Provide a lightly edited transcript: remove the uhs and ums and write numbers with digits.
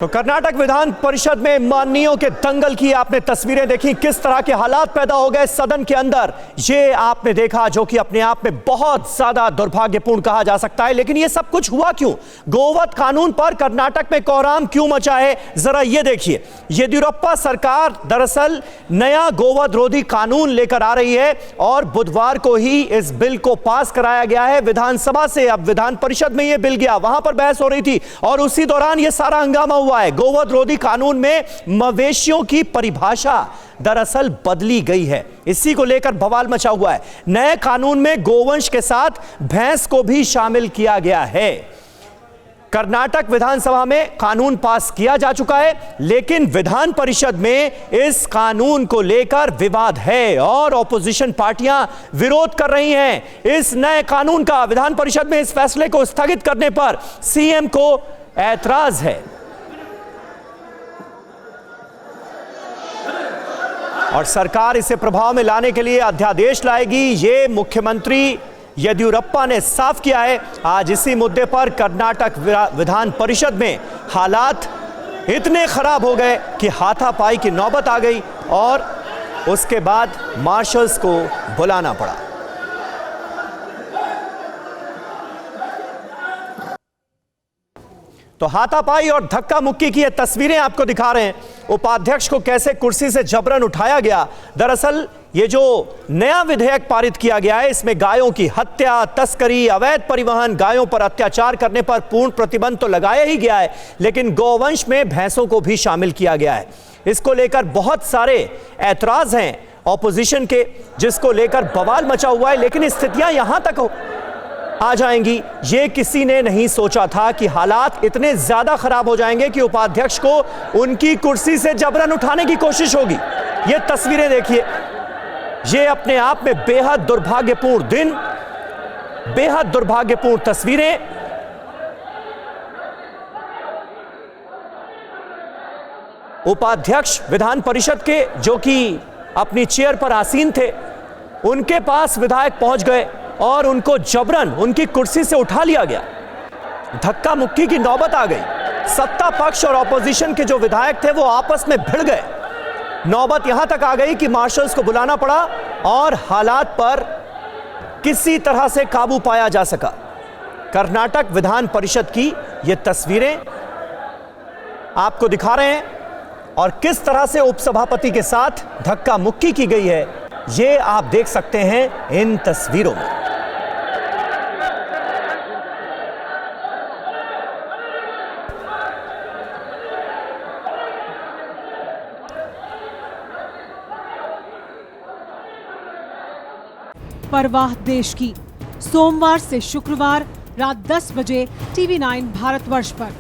तो कर्नाटक विधान परिषद में माननीयों के दंगल की आपने तस्वीरें देखी, किस तरह के हालात पैदा हो गए सदन के अंदर, ये आपने देखा, जो कि अपने आप में बहुत ज्यादा दुर्भाग्यपूर्ण कहा जा सकता है। लेकिन ये सब कुछ हुआ क्यों? गोवध कानून पर कर्नाटक में कोहराम क्यों मचा है, जरा ये देखिए। येदियुरप्पा सरकार दरअसल नया गोवध रोधी कानून लेकर आ रही है और बुधवार को ही इस बिल को पास कराया गया है विधानसभा से। अब विधान परिषद में यह बिल गया, वहां पर बहस हो रही थी और उसी दौरान यह सारा हंगामा हुआ है। गोवध रोधी कानून में मवेशियों की परिभाषा दरअसल बदली गई है, इसी को लेकर बवाल मचा हुआ है। नए कानून में गोवंश के साथ भैंस को भी शामिल किया गया है। कर्नाटक विधानसभा में कानून पास किया जा चुका है, लेकिन विधान परिषद में इस कानून को लेकर विवाद है और ऑपोजिशन पार्टियां विरोध कर रही हैं इस नए कानून का। विधान परिषद में इस फैसले को स्थगित करने पर सीएम को ऐतराज है और सरकार इसे प्रभाव में लाने के लिए अध्यादेश लाएगी, ये मुख्यमंत्री येदियुरप्पा ने साफ किया है। आज इसी मुद्दे पर कर्नाटक विधान परिषद में हालात इतने खराब हो गए कि हाथापाई की नौबत आ गई और उसके बाद मार्शल्स को बुलाना पड़ा। तो हाथापाई और धक्का मुक्की की ये तस्वीरें आपको दिखा रहे हैं। उपाध्यक्ष को कैसे कुर्सी से जबरन उठाया गया। दरअसल ये जो नया विधेयक पारित किया गया है, इसमें गायों की हत्या, तस्करी, अवैध परिवहन, गायों पर अत्याचार करने पर पूर्ण प्रतिबंध तो लगाया ही गया है, लेकिन गौवंश में भैंसों को भी शामिल किया गया है। इसको लेकर बहुत सारे ऐतराज हैं ऑपोजिशन के, जिसको लेकर बवाल मचा हुआ है। लेकिन स्थितियां यहां तक आ जाएंगी, ये किसी ने नहीं सोचा था कि हालात इतने ज्यादा खराब हो जाएंगे कि उपाध्यक्ष को उनकी कुर्सी से जबरन उठाने की कोशिश होगी। ये तस्वीरें देखिए, ये अपने आप में बेहद दुर्भाग्यपूर्ण दिन, बेहद दुर्भाग्यपूर्ण तस्वीरें। उपाध्यक्ष विधान परिषद के, जो कि अपनी चेयर पर आसीन थे, उनके पास विधायक पहुंच गए और उनको जबरन उनकी कुर्सी से उठा लिया गया। धक्का मुक्की की नौबत आ गई। सत्ता पक्ष और ऑपोजिशन के जो विधायक थे वो आपस में भिड़ गए। नौबत यहां तक आ गई कि मार्शल्स को बुलाना पड़ा और हालात पर किसी तरह से काबू पाया जा सका। कर्नाटक विधान परिषद की ये तस्वीरें आपको दिखा रहे हैं और किस तरह से उपसभापति के साथ धक्का मुक्की की गई है, ये आप देख सकते हैं इन तस्वीरों में। परवाह देश की, सोमवार से शुक्रवार रात 10 बजे TV9 भारतवर्ष पर।